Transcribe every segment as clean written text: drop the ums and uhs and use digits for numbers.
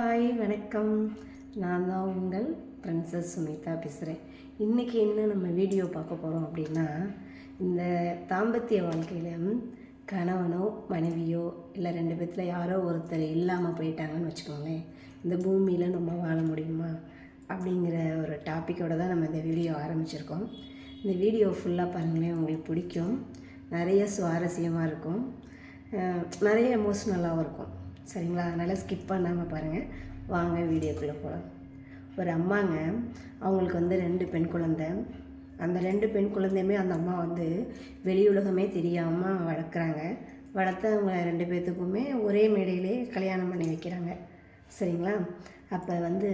Hi வணக்கம். நான் தான் உங்கள் பிரின்சஸ் சுமிதா பேசுகிறேன். இன்றைக்கி என்ன நம்ம வீடியோ பார்க்க போகிறோம் அப்படின்னா, இந்த தாம்பத்திய வாழ்க்கையில் கணவனோ மனைவியோ இல்லை ரெண்டு பேர்த்தில் யாரோ ஒருத்தர் இல்லாமல் போயிட்டாங்கன்னு வச்சுக்கோங்களேன், இந்த பூமியில் நம்ம வாழ முடியுமா அப்படிங்கிற ஒரு டாப்பிக்கோடு தான் நம்ம இந்த வீடியோ ஆரம்பிச்சிருக்கோம். இந்த வீடியோ ஃபுல்லாக பாருங்களேன், உங்களுக்கு பிடிக்கும். நிறைய சுவாரஸ்யமாக இருக்கும், நிறைய எமோஷ்னலாகவும் இருக்கும். சரிங்களா? அதனால் ஸ்கிப் பண்ணாமல் பாருங்கள். வாங்க வீடியோக்குள்ளே போகலாம். ஒரு அம்மாங்க, அவங்களுக்கு 2 பெண் குழந்தை. அந்த 2 பெண் குழந்தையுமே அந்த அம்மா வெளி உலகமே தெரியாமல் வளர்க்குறாங்க. வளர்த்து அவங்க 2 பேர்த்துக்குமே ஒரே மேடையிலே கல்யாணம் பண்ணி வைக்கிறாங்க. சரிங்களா? அப்போ அந்த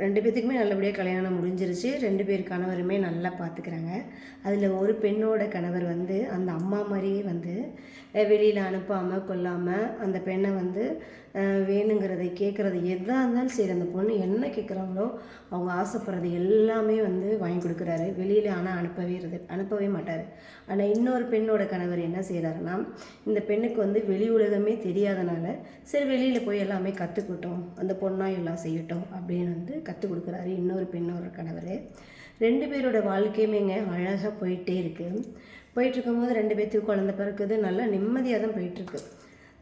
2 பேர்த்துக்குமே நல்லபடியாக கல்யாணம் முடிஞ்சிருச்சு. 2 பேர் கணவருமே நல்லா பார்த்துக்கிறாங்க. அதில் ஒரு பெண்ணோட கணவர் அந்த அம்மா மாதிரியே வெளியில் அனுப்பாமல் கொள்ளாமல் அந்த பெண்ணை வேணுங்கிறதை கேட்குறது எதாக இருந்தாலும் சரி, அந்த பொண்ணு என்ன கேட்குறாங்களோ அவங்க ஆசைப்படுறது எல்லாமே வாங்கி கொடுக்குறாரு. வெளியில் ஆனால் அனுப்பவே மாட்டார். ஆனால் இன்னொரு பெண்ணோட கணவர் என்ன செய்கிறாருன்னா, இந்த பெண்ணுக்கு வெளி உலகமே தெரியாதனால சரி வெளியில் போய் எல்லாமே கற்றுக்கிட்டோம், அந்த பொண்ணாக எல்லாம் செய்யட்டும் அப்படின்னு கற்றுக் கொடுக்குறாரு இன்னொரு பெண்ணோட கணவர். 2 பேரோட வாழ்க்கையுமேங்க அழகாக போயிட்டே இருக்குது. போயிட்டுருக்கும்போது 2 பேர்த்துக்கு குழந்தை பிறக்குது. நல்லா நிம்மதியாக தான் போயிட்டுருக்கு.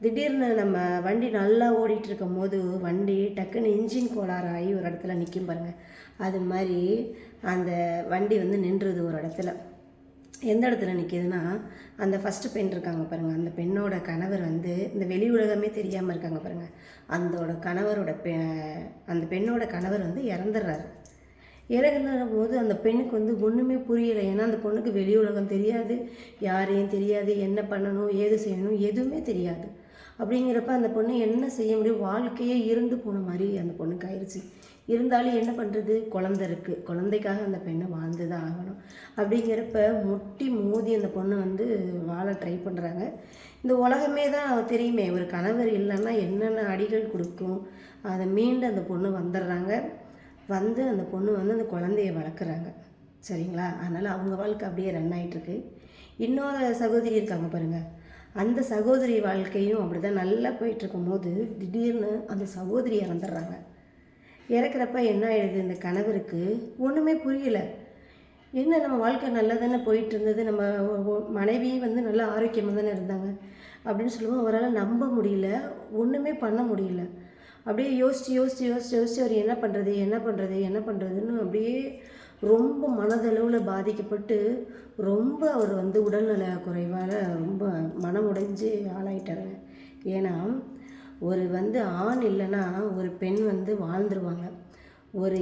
திடீர்னு நம்ம வண்டி நல்லா ஓடிட்டுருக்கும் போது வண்டி டக்குன்னு இன்ஜின் கோளாறாகி ஒரு இடத்துல நிற்கும் பாருங்கள். அது மாதிரி அந்த வண்டி நின்றுது ஒரு இடத்துல. எந்த இடத்துல நிற்கிதுன்னா, அந்த ஃபஸ்ட்டு பெண் இருக்காங்க பாருங்கள், அந்த பெண்ணோட கணவர் இந்த வெளி உலகமே தெரியாமல் இருக்காங்க பாருங்கள், அந்த பெண்ணோட கணவர் இறந்துடுறாரு. இறங்குற போது அந்த பெண்ணுக்கு ஒன்றுமே புரியலை. ஏன்னா அந்த பொண்ணுக்கு வெளி உலகம் தெரியாது, யாரையும் தெரியாது, என்ன பண்ணணும் ஏது செய்யணும் எதுவுமே தெரியாது. அப்படிங்கிறப்ப அந்த பொண்ணு என்ன செய்ய முடியும், வாழ்க்கையே இருந்து போன மாதிரி அந்த பொண்ணுக்கு ஆயிடுச்சு. இருந்தாலும் என்ன பண்ணுறது, குழந்தை இருக்குது, குழந்தைக்காக அந்த பெண்ணை வாழ்ந்து தான் ஆகணும். அப்படிங்கிறப்ப முட்டி மோதி அந்த பொண்ணு வாழ ட்ரை பண்ணுறாங்க. இந்த உலகமே தான் தெரியுமே, ஒரு கணவர் இல்லைன்னா என்னென்ன அடிகள் கொடுக்கும். அதை மீண்டு அந்த பொண்ணு வந்துடுறாங்க. அந்த பொண்ணு அந்த குழந்தைய வளர்க்குறாங்க. சரிங்களா? அதனால் அவங்க வாழ்க்கை அப்படியே ரன் ஆகிட்டுருக்கு. இன்னொரு சகோதரி இருக்காங்க பாருங்கள், அந்த சகோதரி வாழ்க்கையும் அப்படி தான் நல்லா போயிட்டுருக்கும் போது திடீர்னு அந்த சகோதரி இறந்துடுறாங்க. இறக்குறப்ப என்ன ஆயிடுது, இந்த கணவருக்கு ஒன்றுமே புரியலை. என்ன நம்ம வாழ்க்கை நல்லா தானே போயிட்டு இருந்தது, நம்ம மனைவி நல்லா ஆரோக்கியமாக தானே இருந்தாங்க அப்படின்னு சொல்லுவோம். அவரால் நம்ப முடியல, ஒன்றுமே பண்ண முடியல. அப்படியே யோசித்து அவர் என்ன பண்ணுறதுன்னு அப்படியே ரொம்ப மனதளவில் பாதிக்கப்பட்டு ரொம்ப அவர் உடல்நல குறைவால் ரொம்ப மனமுடைஞ்சு ஆளாயிட்டாருங்க. ஏன்னா ஒரு ஆண் இல்லைன்னா ஒரு பெண் வாழ்ந்துருவாங்க.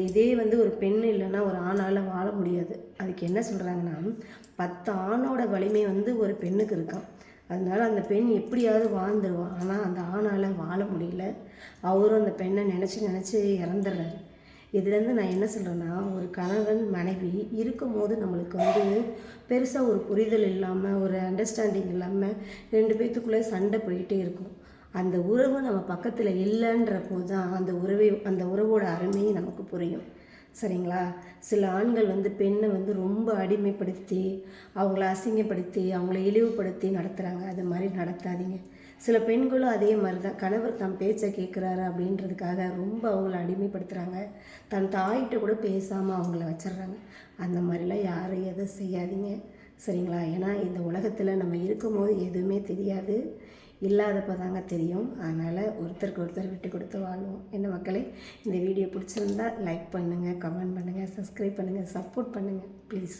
இதே ஒரு பெண் இல்லைன்னா ஒரு ஆணால் வாழ முடியாது. அதுக்கு என்ன சொல்கிறாங்கன்னா, 10 ஆணோட வலிமை ஒரு பெண்ணுக்கு இருக்கான். அதனால் அந்த பெண் எப்படியாவது வாழ்ந்துருவான். ஆனால் அந்த ஆணால் வாழ முடியல. அவரும் அந்த பெண்ணை நினச்சி இறந்துடுறாரு. இதுலேருந்து நான் என்ன சொல்கிறேன்னா, ஒரு கணவன் மனைவி இருக்கும்போது நம்மளுக்கு பெருசாக ஒரு புரிதல் இல்லாமல், ஒரு அண்டர்ஸ்டாண்டிங் இல்லாமல் 2 பேர்த்துக்குள்ளே சண்டை போயிட்டே இருக்கும். அந்த உறவு நம்ம பக்கத்தில் இல்லைன்ற போது தான் அந்த உறவோட அருமையை நமக்கு புரியும். சரிங்களா? சில ஆண்கள் பெண்ணை ரொம்ப அடிமைப்படுத்தி, அவங்கள அசிங்கப்படுத்தி, அவங்கள இழிவுபடுத்தி நடத்துகிறாங்க. அது மாதிரி நடத்தாதீங்க. சில பெண்களும் அதே மாதிரி தான், கணவர் தன் பேச்சை கேட்குறாரு அப்படின்றதுக்காக ரொம்ப அவங்கள அடிமைப்படுத்துகிறாங்க. தன் தாயிட்ட கூட பேசாமல் அவங்கள வச்சிடுறாங்க. அந்த மாதிரிலாம் யாரும் எதுவும் செய்யாதீங்க. சரிங்களா? ஏன்னா இந்த உலகத்தில் நம்ம இருக்கும்போது எதுவுமே தெரியாது, இல்லாதப்போ தாங்க தெரியும். அதனால் ஒருத்தருக்கு ஒருத்தர் விட்டு கொடுத்து வாழ்வோம். என்ன மக்களே, இந்த வீடியோ பிடிச்சிருந்தா லைக் பண்ணுங்கள், கமெண்ட் பண்ணுங்கள், சப்ஸ்கிரைப் பண்ணுங்கள், சப்போர்ட் பண்ணுங்கள் ப்ளீஸ்.